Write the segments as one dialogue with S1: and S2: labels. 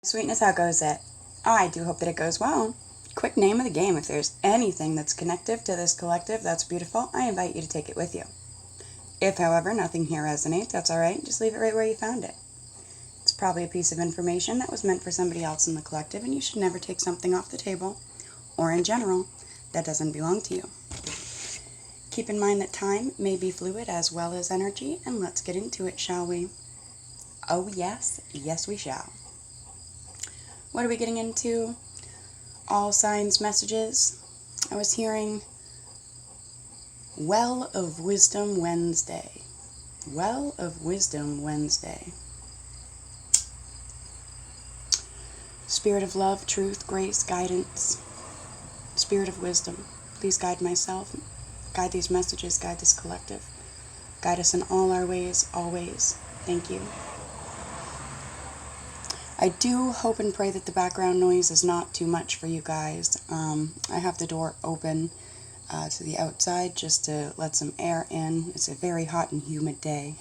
S1: Sweetness, how goes it? I do hope that it goes well. Quick name of the game: if there's anything that's connective to this collective that's beautiful, I invite you to take it with you. If, however, nothing here resonates, that's alright, just leave it right where you found it. It's probably a piece of information that was meant for somebody else in the collective, and you should never take something off the table, or in general, that doesn't belong to you. Keep in mind that time may be fluid as well as energy, and let's get into it, shall we? Oh yes, yes we shall. What are we getting into? All signs messages. I was hearing Well of Wisdom Wednesday. Well of Wisdom Wednesday. Spirit of love, truth, grace, guidance. Spirit of wisdom, please guide myself, guide these messages, guide this collective. Guide us in all our ways, always. Thank you. I do hope and pray that the background noise is not too much for you guys. I have the door open to the outside just to let some air in. It's a very hot and humid day.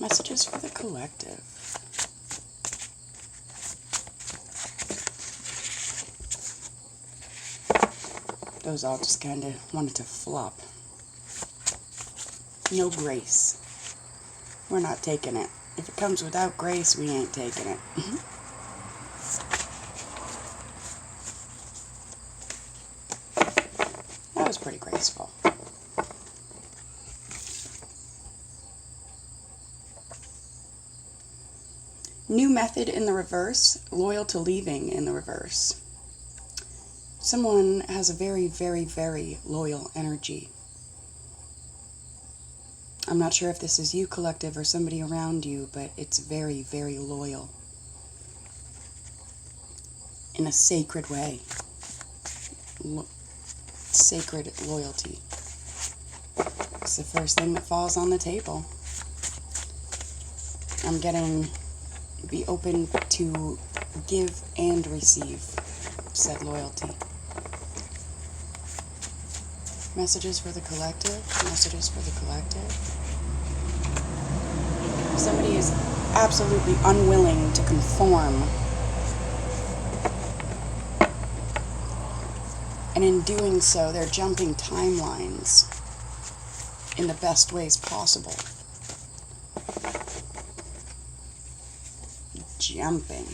S1: Messages for the collective. Those all just kind of wanted to flop. No grace. We're not taking it. If it comes without grace, we ain't taking it. That was pretty graceful. New method in the reverse, loyal to leaving in the reverse. Someone has a very, very, very loyal energy. I'm not sure if this is you, collective, or somebody around you, but it's very, very loyal. In a sacred way. Sacred loyalty. It's the first thing that falls on the table. I'm getting be open to give and receive said loyalty. Messages for the collective. Messages for the collective. Somebody is absolutely unwilling to conform. And in doing so, they're jumping timelines in the best ways possible. Jumping.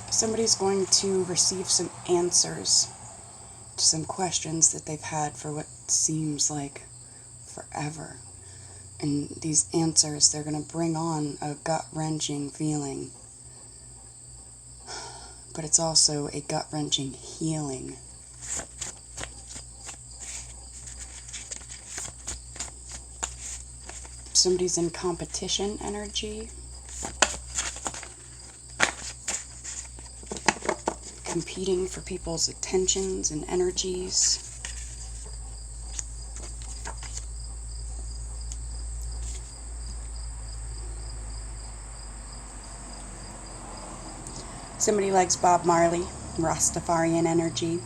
S1: Somebody's going to receive some answers to some questions that they've had for what seems like forever. And these answers, they're going to bring on a gut-wrenching feeling. But it's also a gut-wrenching healing. Somebody's in competition energy. Competing for people's attentions and energies. Somebody likes Bob Marley, Rastafarian energy.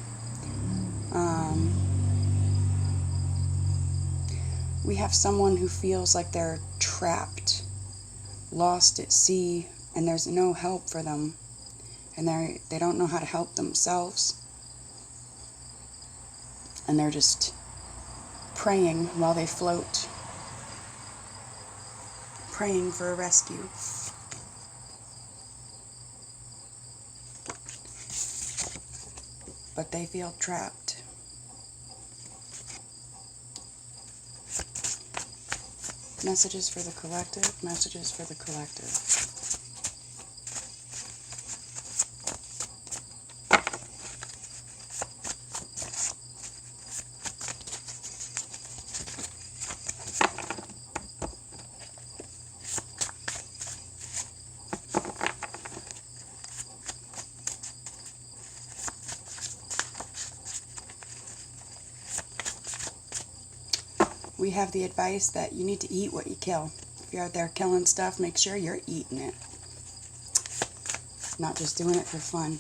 S1: We have someone who feels like they're trapped, lost at sea, and there's no help for them. And they don't know how to help themselves. And they're just praying while they float. Praying for a rescue. But they feel trapped. Messages for the collective. Messages for the collective. we have the advice that you need to eat what you kill. If you're out there killing stuff, make sure you're eating it. Not just doing it for fun.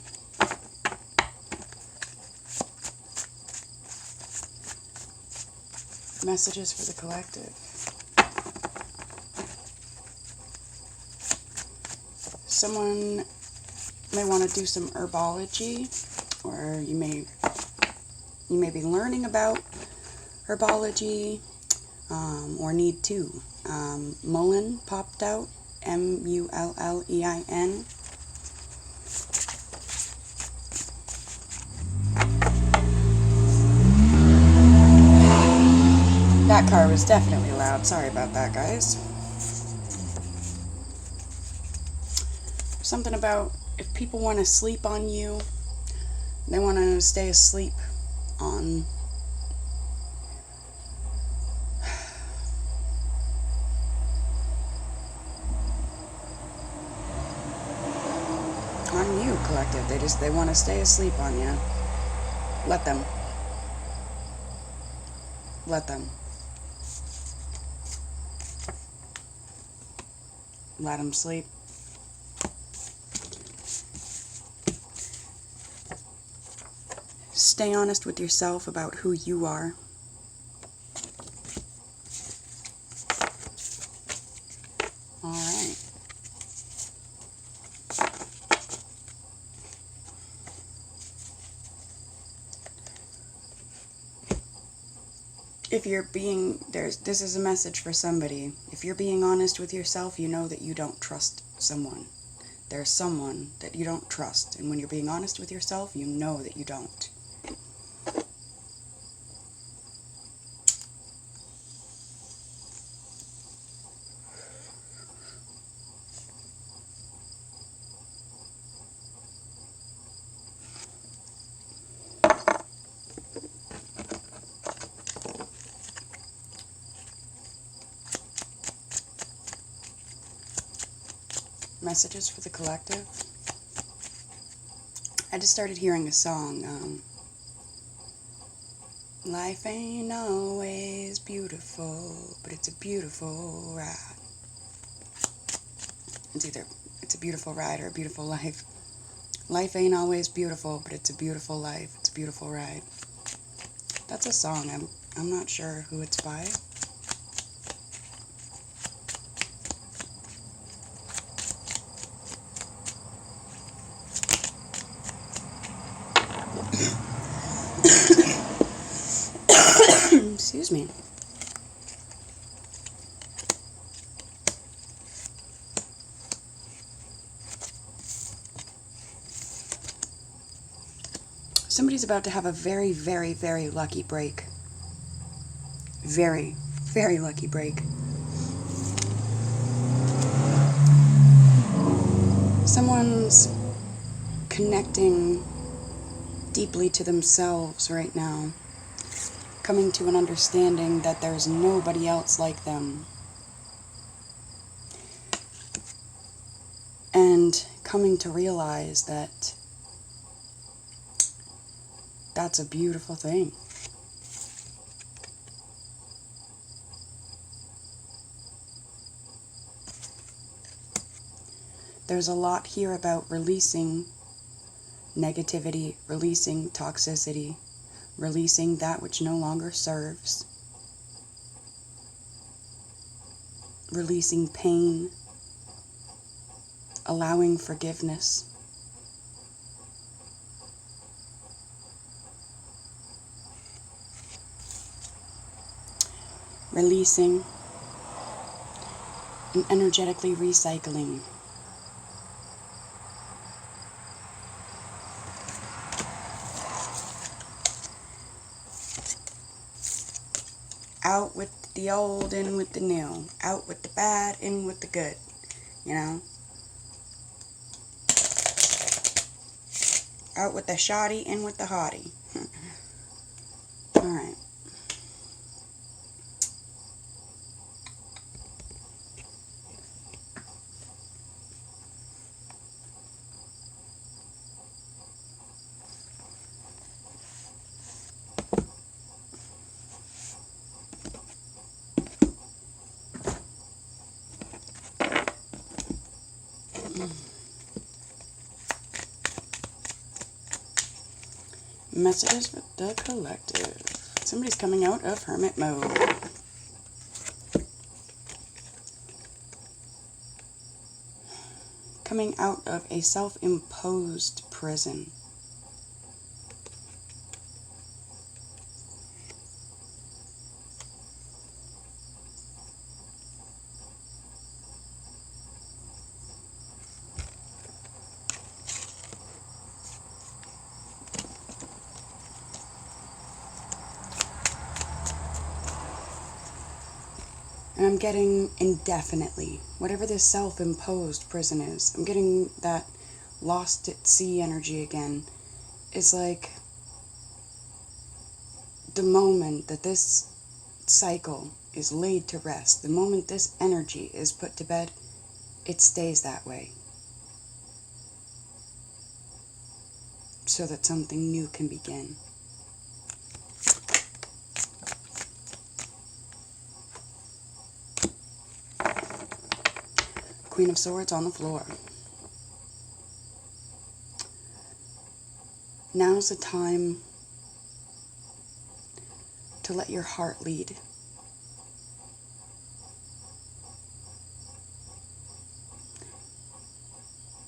S1: Messages for the collective. Someone may want to do some herbology, or you may be learning about herbology, or need to. Mullein popped out, Mullein. That car was definitely loud. Sorry about that, guys. Something about if people want to sleep on you, they want to stay asleep on you, collective. They want to stay asleep on you. Let them. Let them. Let them sleep. Stay honest with yourself about who you are. All right. If you're being, this is a message for somebody. If you're being honest with yourself, you know that you don't trust someone. There's someone that you don't trust. And when you're being honest with yourself, you know that you don't. Messages for the collective. I just started hearing a song. Life ain't always beautiful, but it's a beautiful ride. It's a beautiful ride or a beautiful life. Life ain't always beautiful, but it's a beautiful life. It's a beautiful ride. That's a song. I'm not sure who it's by. Excuse me. Somebody's about to have a very, very, very lucky break. Very, very lucky break. Someone's connecting deeply to themselves right now. Coming to an understanding that there's nobody else like them. And coming to realize that that's a beautiful thing. There's a lot here about releasing negativity, releasing toxicity, releasing that which no longer serves, releasing pain, allowing forgiveness. Releasing and energetically recycling. Out with the old, in with the new. Out with the bad, in with the good. You know? Out with the shoddy, in with the haughty. Alright. Messages with the collective. Somebody's coming out of hermit mode. Coming out of a self-imposed prison. And I'm getting indefinitely, whatever this self-imposed prison is, I'm getting that lost at sea energy again. It's like the moment that this cycle is laid to rest, the moment this energy is put to bed, it stays that way. So that something new can begin. Queen of Swords on the floor. Now's the time to let your heart lead.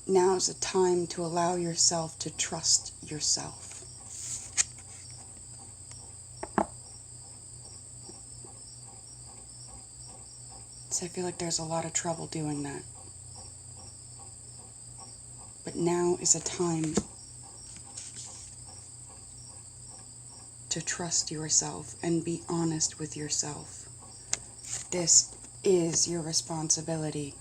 S1: Now's the time to allow yourself to trust yourself. So I feel like there's a lot of trouble doing that. But now is a time to trust yourself and be honest with yourself. This is your responsibility.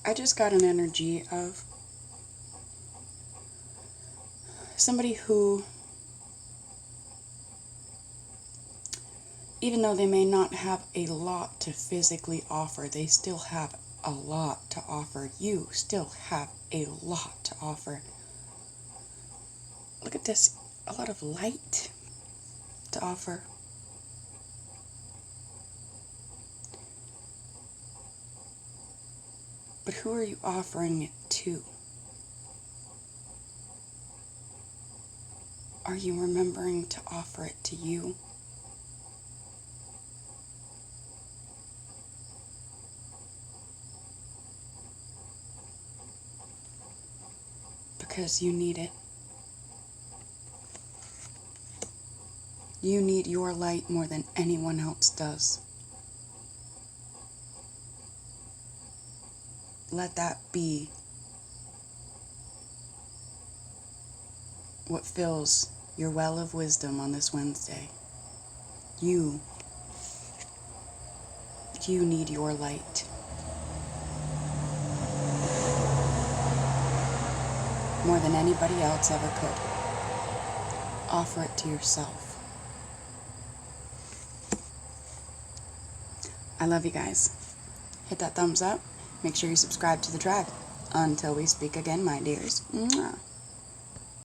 S1: I just got an energy of somebody who, even though they may not have a lot to physically offer, they still have a lot to offer. You still have a lot to offer. Look at this, a lot of light to offer. But who are you offering it to? Are you remembering to offer it to you? Because you need it. You need your light more than anyone else does. Let that be what fills your well of wisdom on this Wednesday. You need your light. More than anybody else ever could. Offer it to yourself. I love you guys. Hit that thumbs up. Make sure you subscribe to the tribe. Until we speak again, my dears. Mwah.